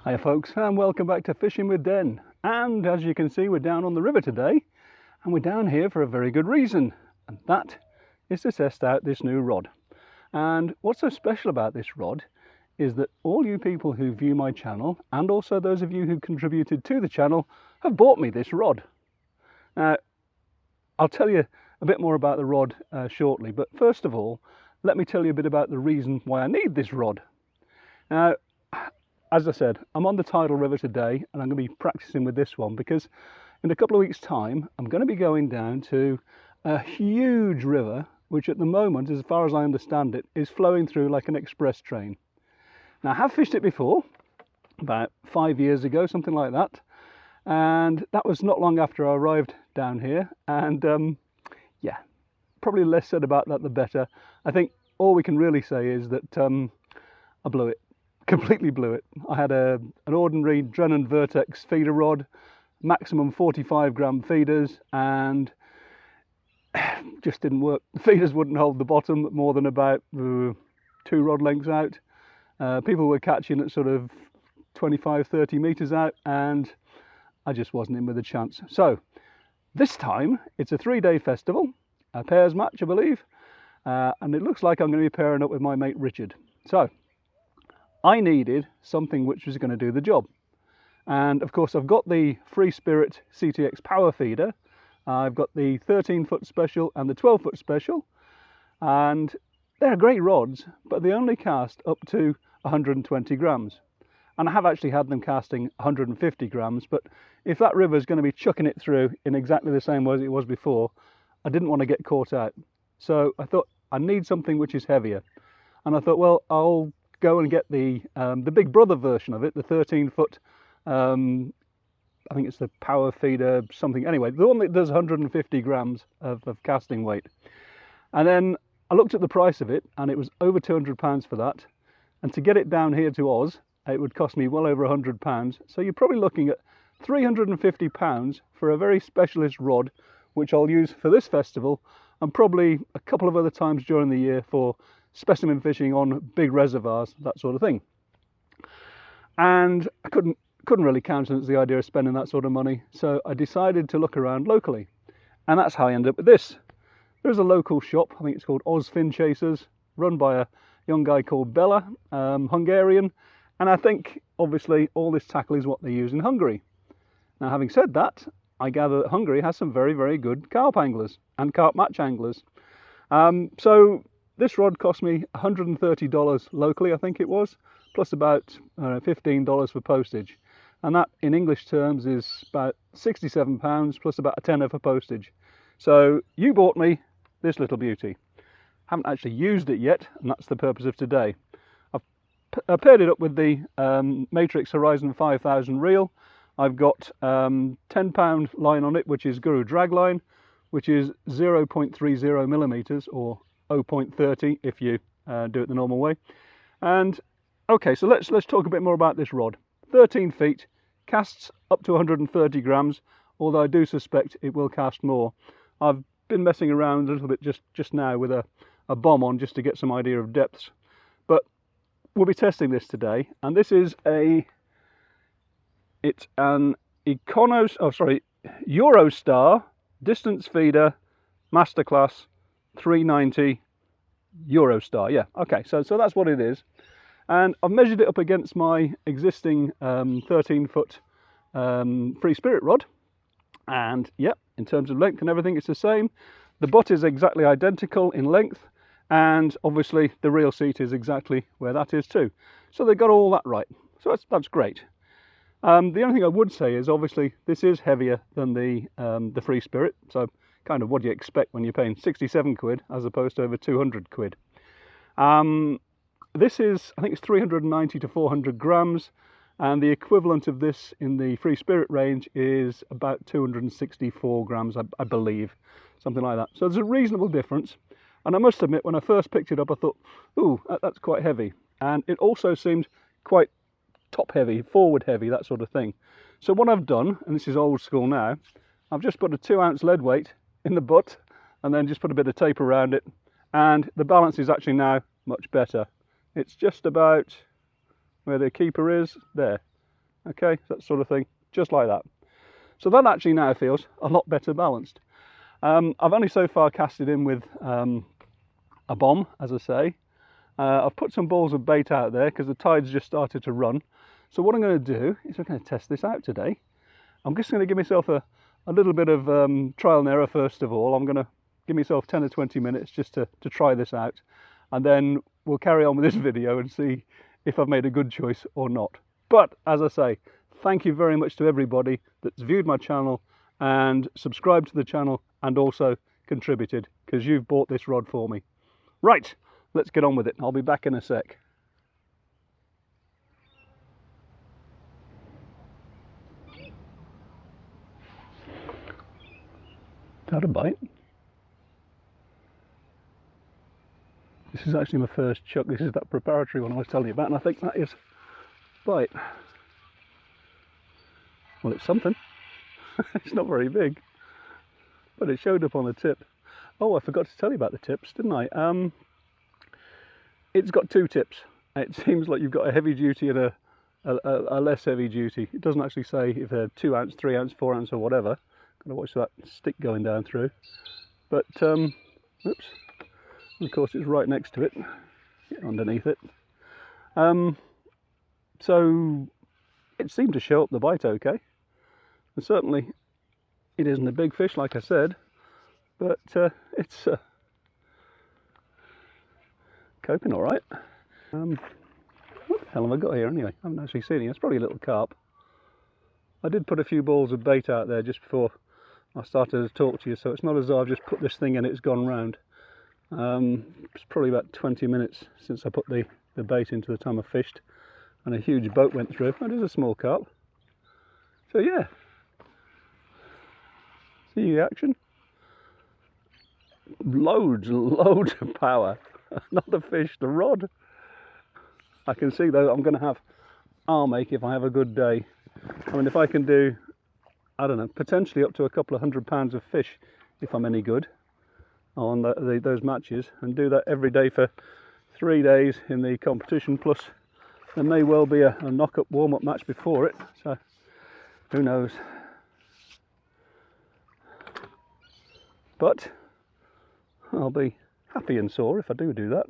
Hi folks, and welcome back to Fishing with Den. And as you can see, we're down on the river today, and we're down here for a very good reason, and that is to test out this new rod. And what's so special about this rod is that all you people who view my channel, and also those of you who contributed to the channel, have bought me this rod. Now, I'll tell you a bit more about the rod shortly, but first of all, let me tell you a bit about the reason why I need this rod. Now, as I said, I'm on the tidal river today, and I'm going to be practicing with this one because in a couple of weeks' time I'm going to be going down to a huge river which at the moment, as far as I understand it, is flowing through like an express train. Now, I have fished it before, about 5 years ago, something like that, and that was not long after I arrived down here, and yeah, probably less said about that the better. I think all we can really say is that I blew it. Completely blew it. I had an ordinary Drennan Vertex feeder rod, maximum 45 gram feeders, and just didn't work. The feeders wouldn't hold the bottom more than about 2 rod lengths out. People were catching at sort of 25-30 meters out, and I just wasn't in with a chance. So this time it's a 3-day festival, a pairs match I believe, and it looks like I'm going to be pairing up with my mate Richard. So I needed something which was going to do the job, and of course I've got the Free Spirit CTX power feeder, I've got the 13-foot special and the 12-foot special, and they're great rods, but they only cast up to 120 grams, and I have actually had them casting 150 grams, but if that river is going to be chucking it through in exactly the same way as it was before, I didn't want to get caught out. So I thought I need something which is heavier, and I thought, well, I'll go and get the big brother version of it, the 13-foot, I think it's the power feeder something, anyway, the one that does 150 grams of casting weight. And then I looked at the price of it, and it was over £200 for that, and to get it down here to Oz it would cost me well over £100, so you're probably looking at £350 for a very specialist rod which I'll use for this festival and probably a couple of other times during the year for specimen fishing on big reservoirs, that sort of thing. And I couldn't really countenance the idea of spending that sort of money, so I decided to look around locally, and that's how I ended up with this. There's a local shop, I think it's called Ozfinchasers, run by a young guy called Bella, Hungarian, and I think obviously all this tackle is what they use in Hungary. Now, having said that, I gather that Hungary has some very, very good carp anglers and carp match anglers. So this rod cost me $130 locally, I think it was, plus about $15 for postage. And that in English terms is about £67 plus about a tenner for postage. So you bought me this little beauty. Haven't actually used it yet, and that's the purpose of today. I've paired it up with the Matrix Horizon 5000 reel. I've got 10-pound line on it, which is Guru drag line, which is 0.30 millimeters, or 0.30 if you do it the normal way. And okay, so let's talk a bit more about this rod. 13 feet, casts up to 130 grams, although I do suspect it will cast more. I've been messing around a little bit just now with a bomb on just to get some idea of depths, but we'll be testing this today, and this is it's an Eurostar distance feeder masterclass 390 Eurostar. Yeah, okay, so that's what it is, and I've measured it up against my existing 13-foot Free Spirit rod, and yeah, in terms of length and everything, it's the same. The butt is exactly identical in length, and obviously the reel seat is exactly where that is too. So they got all that right. So that's great. The only thing I would say is obviously this is heavier than the Free Spirit. So kind of what do you expect when you're paying 67 quid as opposed to over 200 quid. This is, I think it's 390 to 400 grams. And the equivalent of this in the Free Spirit range is about 264 grams, I believe, something like that. So there's a reasonable difference. And I must admit, when I first picked it up, I thought, ooh, that's quite heavy. And it also seemed quite top heavy, forward heavy, that sort of thing. So what I've done, and this is old school now, I've just put a 2-ounce lead weight in the butt and then just put a bit of tape around it. And the balance is actually now much better. It's just about where the keeper is, there. okay, that sort of thing, just like that. So that actually now feels a lot better balanced. I've only so far cast it in with a bomb, as I say. I've put some balls of bait out there because the tide's just started to run. So what I'm going to do is we're going to test this out today. I'm just going to give myself a little bit of trial and error first of all. I'm going to give myself 10 or 20 minutes just to try this out, and then we'll carry on with this video and see if I've made a good choice or not. But as I say, thank you very much to everybody that's viewed my channel and subscribed to the channel and also contributed, because you've bought this rod for me. Right, let's get on with it. I'll be back in a sec. Is that a bite? This is actually my first chuck. This is that preparatory one I was telling you about, and I think that is bite. Well, it's something. It's not very big, but it showed up on the tip. Oh, I forgot to tell you about the tips, didn't I? It's got two tips. It seems like you've got a heavy duty and a less heavy duty. It doesn't actually say if they're 2 ounce, 3 ounce, 4 ounce or whatever. Gotta watch that stick going down through. But oops. And of course it's right next to it, underneath it. So it seemed to show up the bite okay. And certainly it isn't a big fish, like I said, but it's coping all right. What the hell have I got here anyway? I haven't actually seen it. It's probably a little carp. I did put a few balls of bait out there just before I started to talk to you, so it's not as though I've just put this thing in, it's gone round. It's probably about 20 minutes since I put the bait into the time I fished, and a huge boat went through. That is a small carp. So yeah, see the action? Loads and loads of power. Not the fish, the rod. I can see though I'm going to have arm ache if I have a good day. I mean, if I can do, I don't know, potentially up to a couple of £100 of fish if I'm any good on those matches, and do that every day for 3 days in the competition, plus there may well be a knock-up warm-up match before it, so who knows. But I'll be happy and sore if I do that.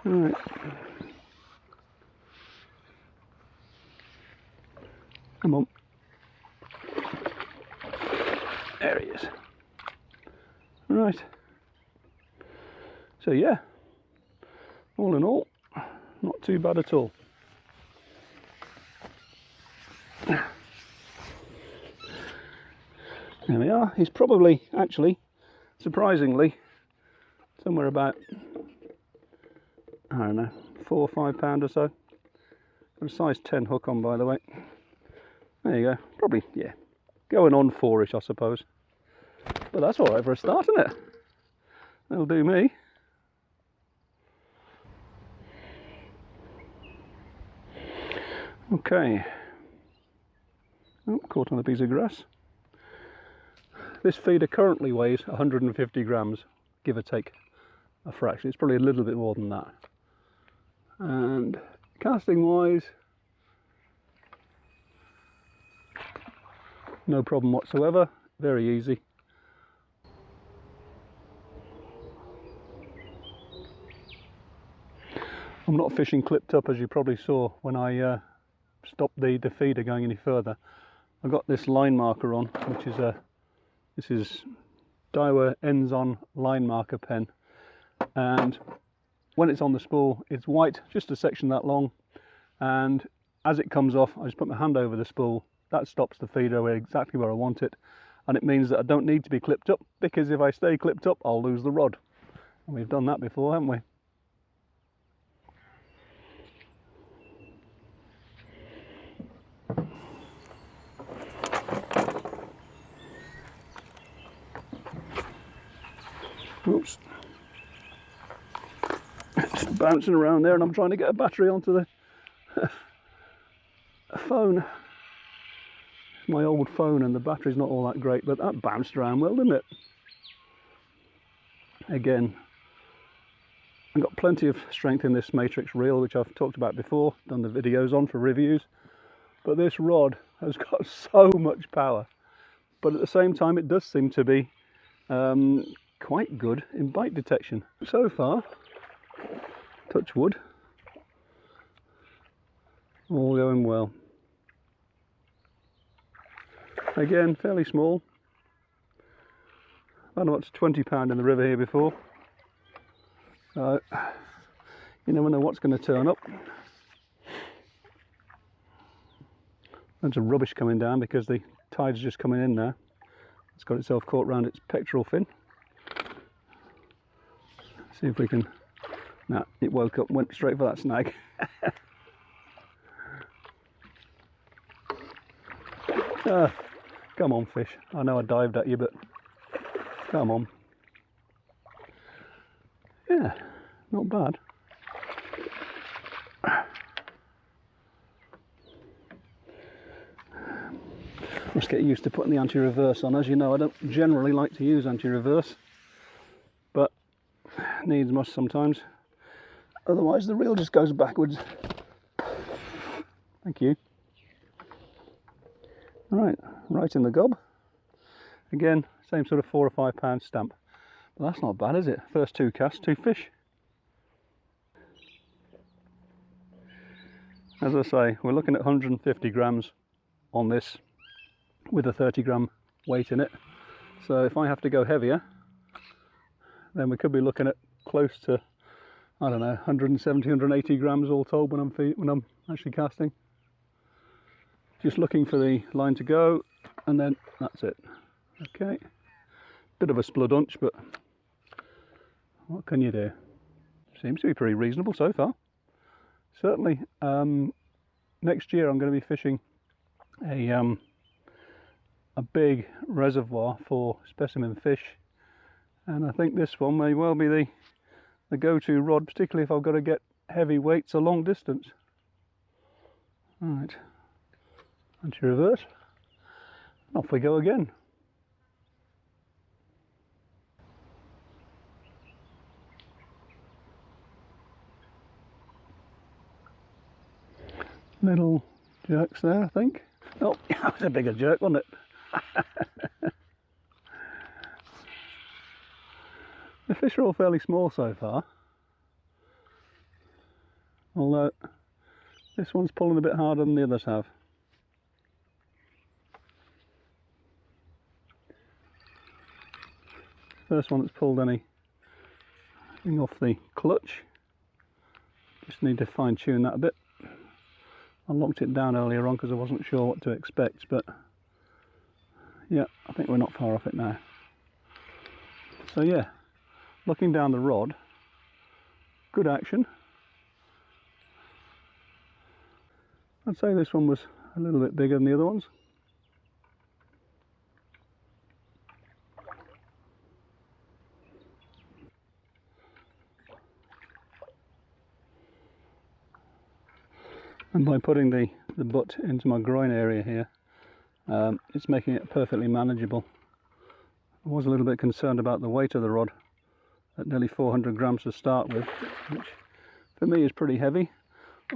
All right. Come on. There he is. Right. So yeah, all in all, not too bad at all. There we are. He's probably, actually, surprisingly, somewhere about, I don't know, 4 or 5 pound or so. Got a size 10 hook on, by the way. There you go. Probably, yeah, going on 4-ish, I suppose. But that's all right for a start, isn't it? That'll do me. Okay. Oh, caught on a piece of grass. This feeder currently weighs 150 grams, give or take a fraction. It's probably a little bit more than that. And casting wise, no problem whatsoever, very easy. I'm not fishing clipped up, as you probably saw when I stopped the feeder going any further. I've got this line marker on, which is this is Daiwa Enzon line marker pen, and when it's on the spool it's white, just a section that long, and as it comes off I just put my hand over the spool. That stops the feeder exactly where I want it, and it means that I don't need to be clipped up, because if I stay clipped up I'll lose the rod, and we've done that before, haven't we? Oops. It's bouncing around there and I'm trying to get a battery onto the phone. My old phone, and the battery's not all that great, but that bounced around well, didn't it? Again, I've got plenty of strength in this matrix reel, which I've talked about before, done the videos on for reviews. But this rod has got so much power. But at the same time, it does seem to be quite good in bite detection. So far, touch wood, all going well. Again, fairly small. I don't know what's 20 pound in the river here before. So you never know what's going to turn up. Loads of rubbish coming down because the tide's just coming in now. It's got itself caught round its pectoral fin. See if we can... No, it woke up and went straight for that snag. Come on, fish. I know I dived at you, but come on. Yeah, not bad. Must get used to putting the anti-reverse on. As you know, I don't generally like to use anti-reverse, but needs must sometimes. Otherwise the reel just goes backwards. Thank you. Right in the gob. Again, same sort of 4 or 5 pound stamp. But that's not bad, is it? First 2 casts, 2 fish. As I say, we're looking at 150 grams on this with a 30 gram weight in it. So if I have to go heavier, then we could be looking at close to, I don't know, 170, 180 grams all told when I'm actually casting. Just looking for the line to go, and then that's it. Okay, bit of a spludunch, but what can you do? Seems to be pretty reasonable so far. Certainly, next year I'm going to be fishing a big reservoir for specimen fish, and I think this one may well be the go-to rod, particularly if I've got to get heavy weights a long distance. Right, anti-reverse, off we go again. Little jerks there, I think. Oh, that was a bigger jerk, wasn't it? The fish are all fairly small so far, although this one's pulling a bit harder than the others have. First one that's pulled anything off the clutch. Just need to fine tune that a bit. I locked it down earlier on because I wasn't sure what to expect, but yeah, I think we're not far off it now. So yeah, looking down the rod, good action. I'd say this one was a little bit bigger than the other ones. And by putting the butt into my groin area here, it's making it perfectly manageable. I was a little bit concerned about the weight of the rod at nearly 400 grams to start with, which for me is pretty heavy.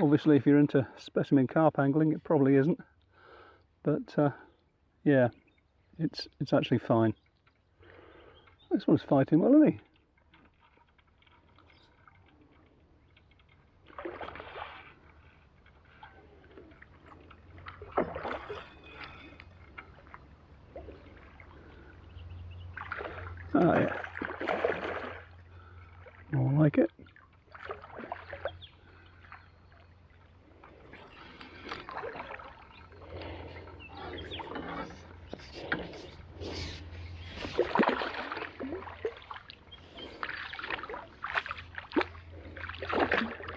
Obviously if you're into specimen carp angling it probably isn't, but yeah, it's actually fine. This one's fighting well, isn't he? Oh yeah, more like it.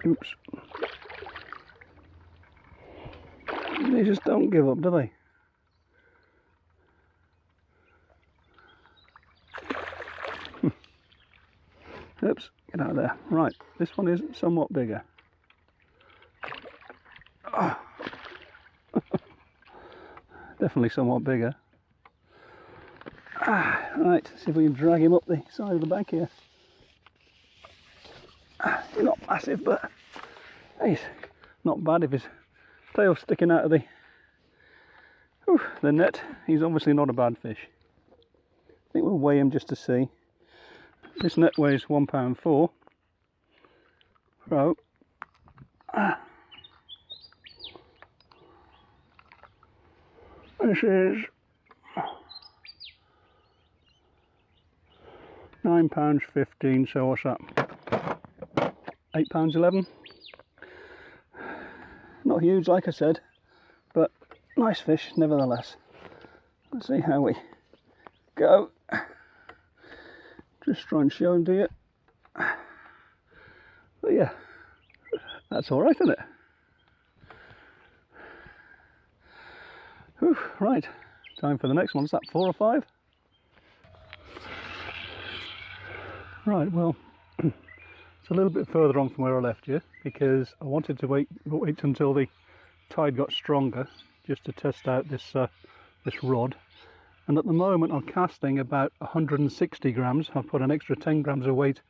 Oops. They just don't give up, do they? Oops, get out of there. Right, this one is somewhat bigger. Oh. Definitely somewhat bigger. Right, see if we can drag him up the side of the bank here. He's not massive, but he's not bad if his tail's sticking out of the net. He's obviously not a bad fish. I think we'll weigh him just to see. This net weighs £1.4. So this is £9.15, so what's that? £8.11. Not huge, like I said, but nice fish nevertheless. Let's see how we go. Just try and show him to you. But yeah, that's all right, isn't it? Whew, right, time for the next one. Is that 4 or 5? Right, well, it's a little bit further on from where I left you because I wanted to wait until the tide got stronger just to test out this rod. And at the moment I'm casting about 160 grams. I've put an extra 10 grams of weight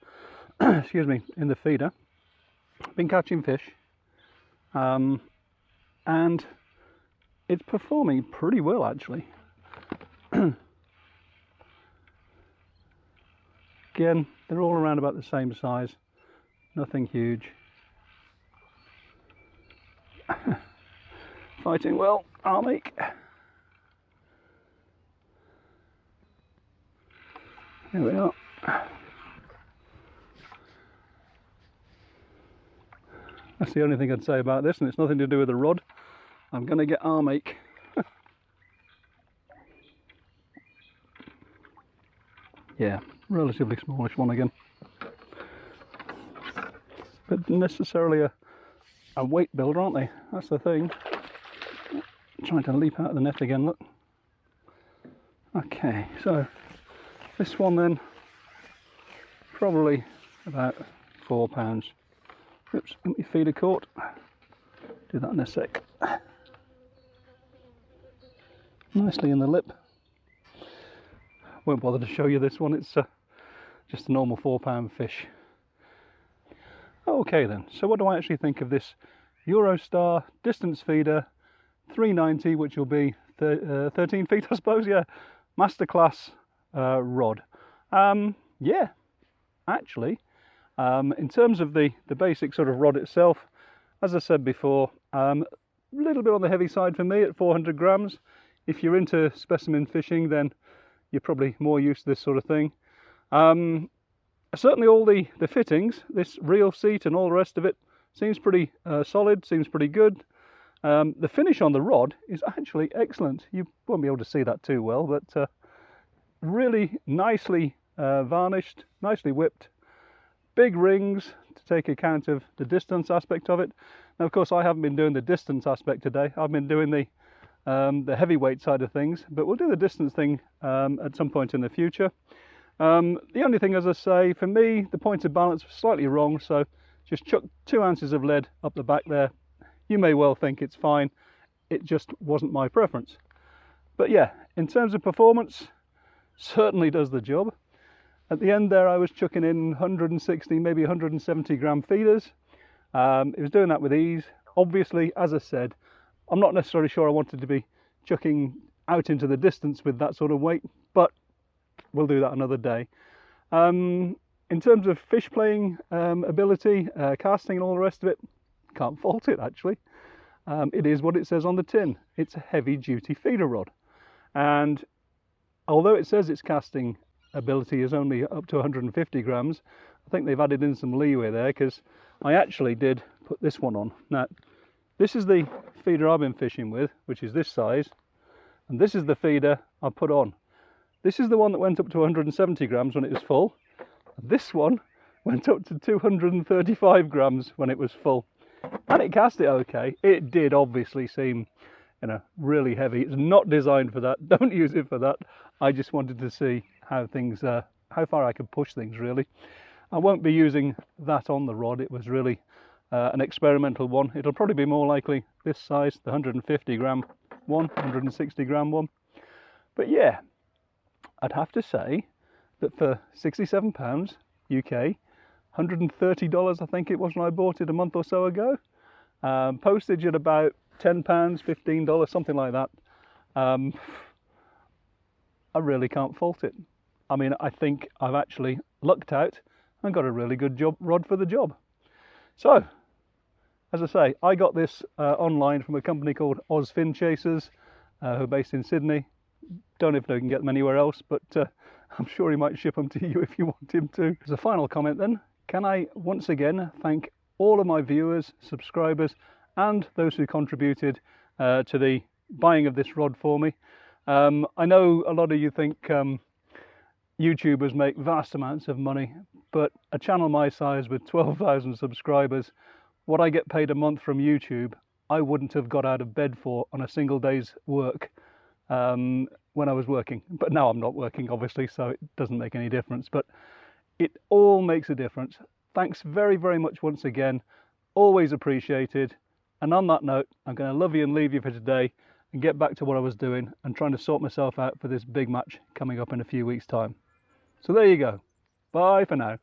excuse me, in the feeder. I've been catching fish, and it's performing pretty well actually. Again, they're all around about the same size, nothing huge. Fighting well, Army. Here we are. That's the only thing I'd say about this, and it's nothing to do with the rod. I'm going to get arm ache. Yeah, relatively smallish one again. But necessarily a weight builder, aren't they? That's the thing. Trying to leap out of the net again, look. Okay, so this one then, probably about £4. Oops, empty feeder caught. Do that in a sec. Nicely in the lip. Won't bother to show you this one, it's just a normal £4 fish. Okay then, so what do I actually think of this Eurostar distance feeder 390, which will be 13 feet I suppose, yeah, masterclass rod. Yeah, actually, in terms of the basic sort of rod itself, as I said before, a little bit on the heavy side for me at 400 grams. If you're into specimen fishing, then you're probably more used to this sort of thing. Certainly all the fittings, this reel seat and all the rest of it, seems pretty solid, seems pretty good. The finish on the rod is actually excellent. You won't be able to see that too well, but really nicely varnished, nicely whipped. Big rings to take account of the distance aspect of it. Now, of course, I haven't been doing the distance aspect today. I've been doing the heavyweight side of things, but we'll do the distance thing at some point in the future. The only thing, as I say, for me, the point of balance was slightly wrong, so just chuck 2 ounces of lead up the back there. You may well think it's fine. It just wasn't my preference. But yeah, in terms of performance, certainly does the job. At the end there, I was chucking in 160, maybe 170 gram feeders. It was doing that with ease. Obviously, as I said, I'm not necessarily sure I wanted to be chucking out into the distance with that sort of weight, but we'll do that another day. In terms of fish playing ability, casting and all the rest of it, can't fault it actually. It is what it says on the tin. It's a heavy duty feeder rod. And although it says its casting ability is only up to 150 grams, I think they've added in some leeway there, because I actually did put this one on. Now, this is the feeder I've been fishing with, which is this size, and this is the feeder I put on. This is the one that went up to 170 grams when it was full. This one went up to 235 grams when it was full, and it cast it okay. It did obviously seem, you know, really heavy. It's not designed for that. Don't use it for that. I just wanted to see how things, how far I could push things really. I won't be using that on the rod. It was really an experimental one. It'll probably be more likely this size, the 150 gram one, 160 gram one. But yeah, I'd have to say that for £67 UK, $130 I think it was when I bought it a month or so ago. Postage at about £10, $15, something like that. I really can't fault it. I mean, I think I've actually lucked out and got a really good rod for the job. So, as I say, I got this online from a company called Ozfinchasers, who are based in Sydney. Don't know if they can get them anywhere else, but I'm sure he might ship them to you if you want him to. As a final comment then, can I once again thank all of my viewers, subscribers, and those who contributed to the buying of this rod for me. I know a lot of you think YouTubers make vast amounts of money, but a channel my size with 12,000 subscribers, what I get paid a month from YouTube, I wouldn't have got out of bed for on a single day's work when I was working. But now I'm not working, obviously, so it doesn't make any difference. But it all makes a difference. Thanks very, very much once again. Always appreciated. And on that note, I'm going to love you and leave you for today and get back to what I was doing and trying to sort myself out for this big match coming up in a few weeks' time. So there you go. Bye for now.